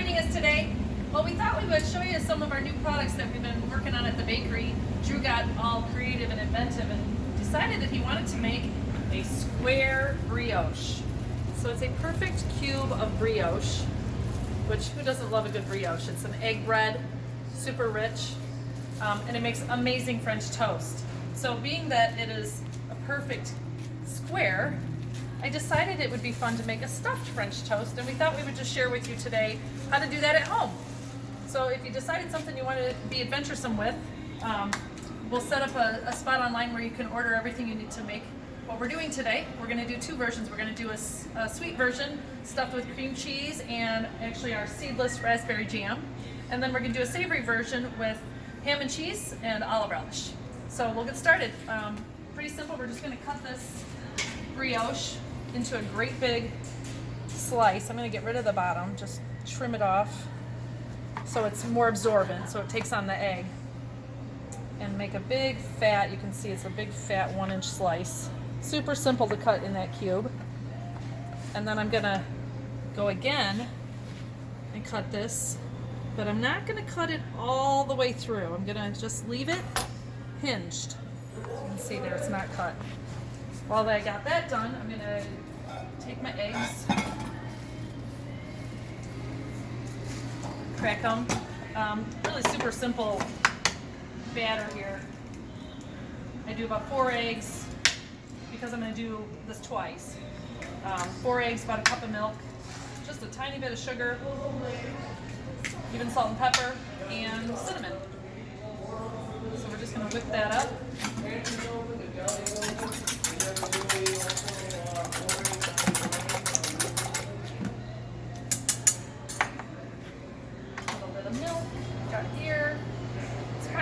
joining us today. Well, we thought we would show you some of our new products that we've been working on at the bakery. Drew got all creative and inventive and decided that he wanted to make a square brioche. So it's a perfect cube of brioche, which who doesn't love a good brioche? It's an egg bread, super rich, and it makes amazing French toast. So being that it is a perfect square, I decided it would be fun to make a stuffed French toast, and we thought we would just share with you today how to do that at home. So if you decided something you want to be adventuresome with, we'll set up a spot online where you can order everything you need to make what we're doing today. We're going to do two versions. We're going to do a sweet version stuffed with cream cheese and actually our seedless raspberry jam. And then we're going to do a savory version with ham and cheese and olive relish. So we'll get started. Pretty simple. We're just going to cut this brioche into a great big slice. I'm going to get rid of the bottom, just trim it off so it's more absorbent, so it takes on the egg. And make a big fat, you can see it's a big fat 1-inch slice. Super simple to cut in that cube. And then I'm going to go again and cut this, but I'm not going to cut it all the way through. I'm going to just leave it hinged. You can see there it's not cut. While I got that done, I'm going to take my eggs, crack them. Really super simple batter here. I do about 4 eggs because I'm going to do this twice. 4 eggs, about a cup of milk, just a tiny bit of sugar, even salt and pepper, and cinnamon. So we're just going to whip that up.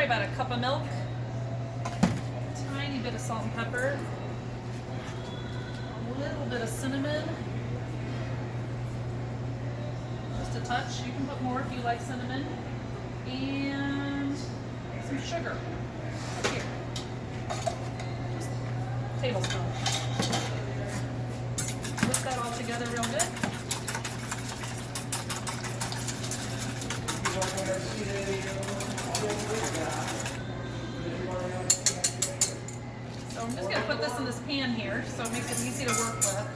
About a cup of milk, a tiny bit of salt and pepper, a little bit of cinnamon, just a touch. You can put more if you like cinnamon, and some sugar up here, just a tablespoon. Whip that all together real good. So I'm just going to put this in this pan here so it makes it easy to work with.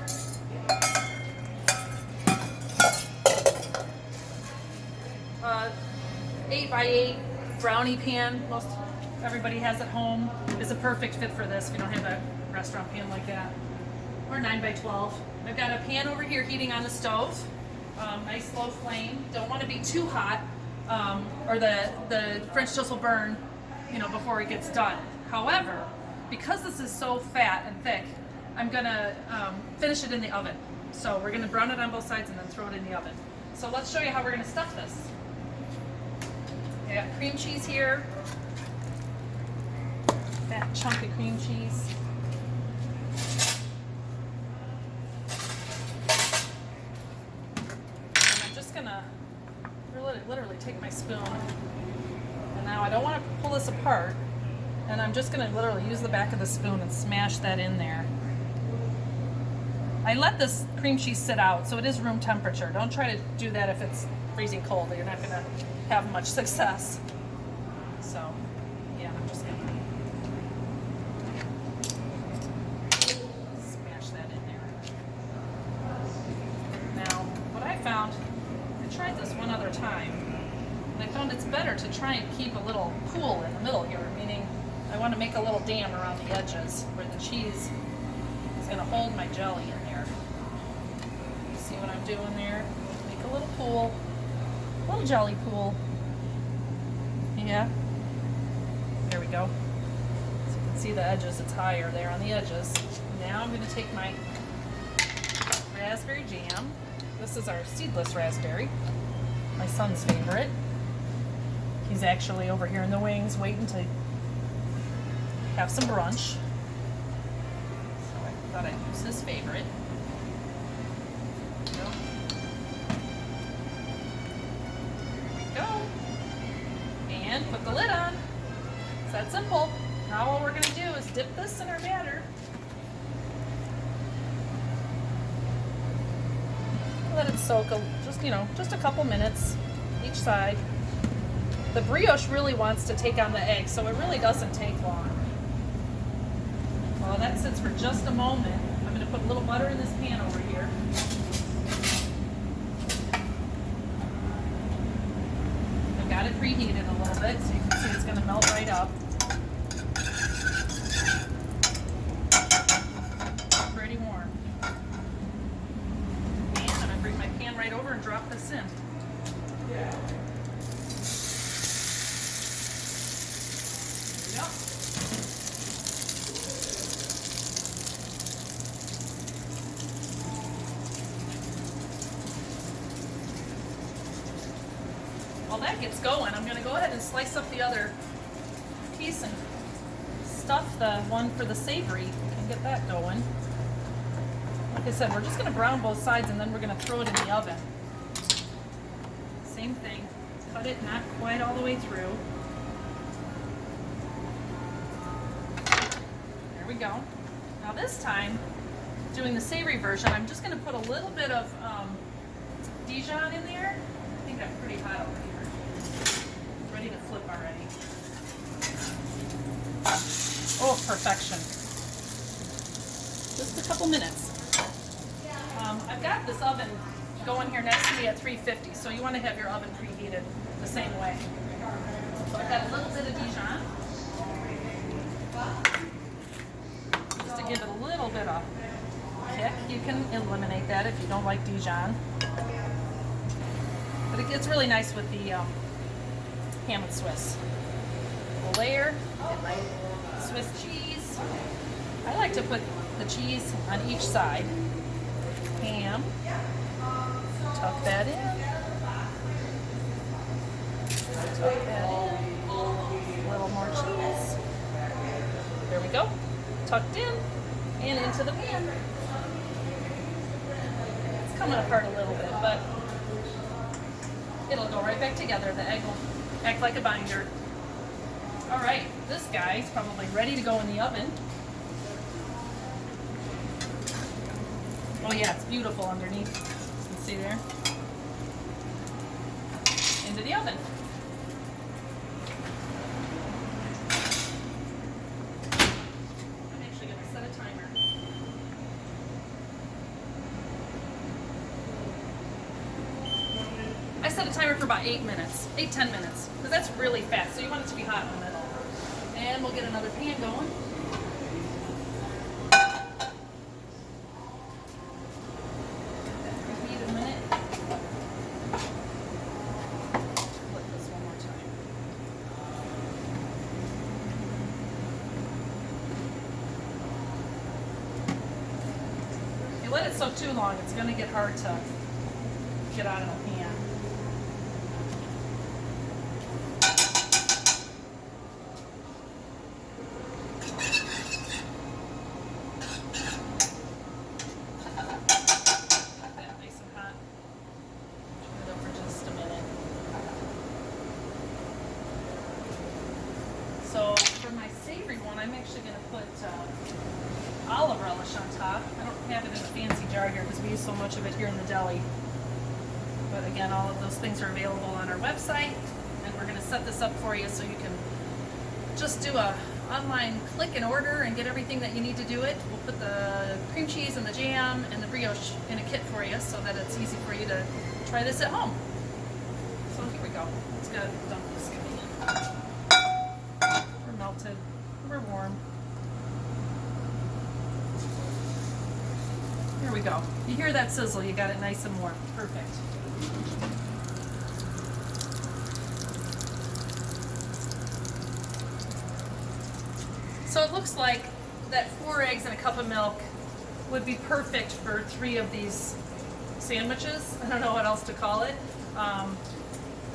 8x8 brownie pan, most everybody has at home, is a perfect fit for this if you don't have a restaurant pan like that. Or 9x12. I've got a pan over here heating on the stove. Nice low flame. Don't want to be too hot, or the French toast will burn, before it gets done. However, because this is so fat and thick, I'm gonna finish it in the oven. So we're gonna brown it on both sides and then throw it in the oven. So let's show you how we're gonna stuff this. I got cream cheese here, fat chunk of cream cheese. Gonna literally take my spoon, and now I don't want to pull this apart, and I'm just going to literally use the back of the spoon and smash that in there. I let this cream cheese sit out, so it is room temperature. Don't try to do that if it's freezing cold. You're not going to have much success. So yeah, I'm just going to smash that in there. Now what I found, I tried this one other time, and I found it's better to try and keep a little pool in the middle here, meaning I want to make a little dam around the edges where the cheese is going to hold my jelly in there. You see what I'm doing there? Make a little pool, a little jelly pool. Yeah, there we go. So you can see the edges, it's higher there on the edges. Now I'm going to take my raspberry jam. This is our seedless raspberry, my son's favorite. He's actually over here in the wings waiting to have some brunch. So I thought I'd use his favorite. There we go. And put the lid on. It's that simple. Now all we're going to do is dip this in our batter. Let it soak just a couple minutes each side. The brioche really wants to take on the egg, so it really doesn't take long. While that sits for just a moment, I'm going to put a little butter in this pan over here. I've got it preheated a little bit, so you can see it's going to melt right up. Pretty warm. And I'm going to bring my pan right over and drop this in. There we go. While that gets going, I'm going to go ahead and slice up the other piece and stuff the one for the savory. We can get that going. Like I said, we're just going to brown both sides and then we're going to throw it in the oven. Same thing. Cut it not quite all the way through. There we go. Now this time, doing the savory version, I'm just going to put a little bit of Dijon in there. I think I'm pretty hot over here. Ready to flip already. Oh, perfection. Just a couple minutes. I've got this oven going here next to me at 350, so you want to have your oven preheated the same way. So I've got a little bit of Dijon. Just to give it a little bit of kick. You can eliminate that if you don't like Dijon. But it gets really nice with the ham and Swiss. A layer, get my Swiss cheese. I like to put the cheese on each side. Ham, tuck that in. Tuck that in. A little more cheese. There we go. Tucked in and into the pan. It's coming apart a little bit, but it'll go right back together. The egg will act like a binder. All right, this guy is probably ready to go in the oven. Oh yeah, it's beautiful underneath. You can see there. Into the oven. I'm actually going to set a timer. I set a timer for about 8 minutes, 8-10 minutes, because that's really fast, so you want it to be hot in the middle. And we'll get another pan going. Reheat a minute. Flip this one more time. If you let it soak too long, it's going to get hard to get out of the pan. So for my savory one, I'm actually going to put olive relish on top. I don't have it in a fancy jar here because we use so much of it here in the deli. But again, all of those things are available on our website. And we're going to set this up for you so you can just do a online click and order and get everything that you need to do it. We'll put the cream cheese and the jam and the brioche in a kit for you so that it's easy for you to try this at home. So here we go. Let's go dump this in. We're melted. We're warm. Here we go. You hear that sizzle, you got it nice and warm. Perfect. So it looks like that 4 eggs and a cup of milk would be perfect for 3 of these sandwiches. I don't know what else to call it.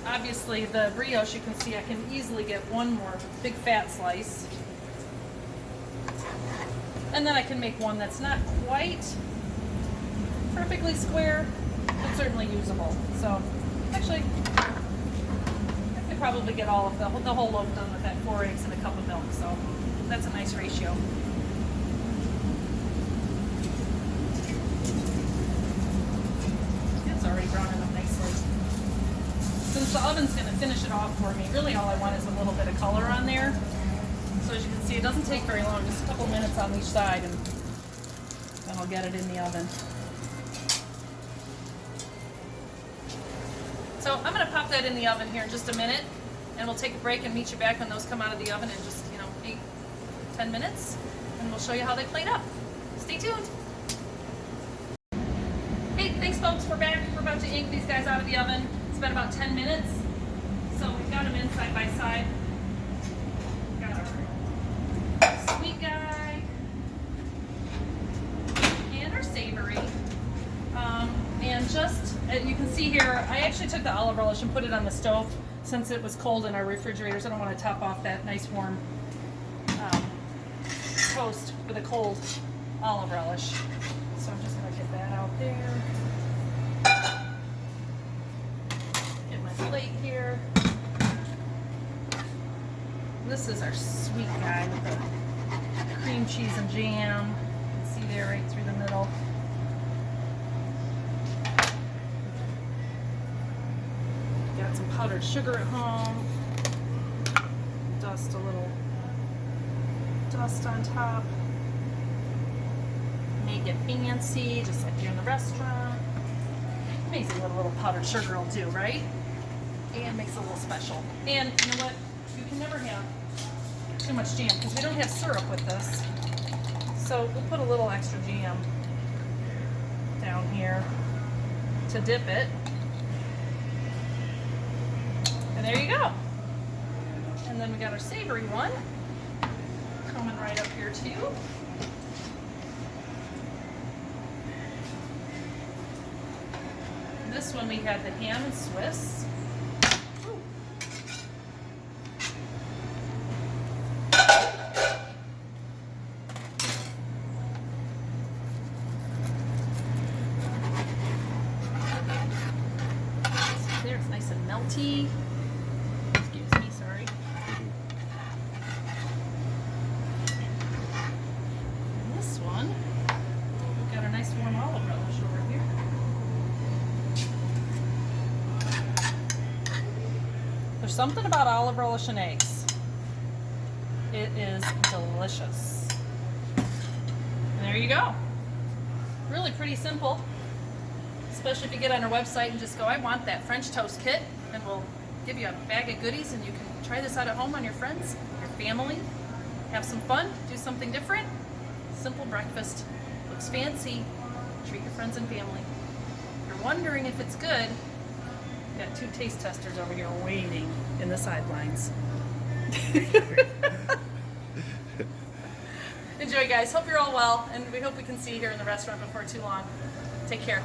Obviously the brioche, you can see I can easily get one more big fat slice. And then I can make one that's not quite perfectly square, but certainly usable. So actually, I could probably get all of the whole loaf done with that 4 eggs and a cup of milk. So that's a nice ratio. Yep. since the oven's going to finish it off for me, really all I want is a little bit of color on there. So as you can see, it doesn't take very long, just a couple minutes on each side, and then I'll get it in the oven. So I'm going to pop that in the oven here in just a minute, and we'll take a break and meet you back when those come out of the oven in just, 8-10 minutes, and we'll show you how they plate up. Stay tuned. Hey, thanks folks, we're back. We're about to ink these guys out of the oven. It's been about 10 minutes, so we've got them in side by side. Got our sweet guy and our savory. And just, you can see here, I actually took the olive relish and put it on the stove since it was cold in our refrigerators. I don't want to top off that nice warm toast with a cold olive relish. So I'm just going to get that out there. Get my plate here. This is our sweet guy with the cream cheese and jam. You can see there right through the middle. Got some powdered sugar at home. Dust a little dust on top. Make it fancy, just like you're in the restaurant. Amazing what a little powdered sugar will do, right? And makes it a little special. And you know what? You can never have too much jam because we don't have syrup with this. So we'll put a little extra jam down here to dip it. And there you go. And then we got our savory one coming right up here too. This one we had the ham and Swiss. Ooh. So there, it's nice and melty. Excuse me, sorry. And this one, we've got a nice warm olive relish over here. There's something about olive relish and eggs. It is delicious. And there you go. Really pretty simple. Especially if you get on our website and just go, I want that French toast kit, and we'll give you a bag of goodies and you can try this out at home on your friends, your family. Have some fun, do something different. Simple breakfast. Looks fancy. Treat your friends and family. If you're wondering if it's good, got 2 taste testers over here waiting in the sidelines. Enjoy, guys. Hope you're all well, and we hope we can see you here in the restaurant before too long. Take care.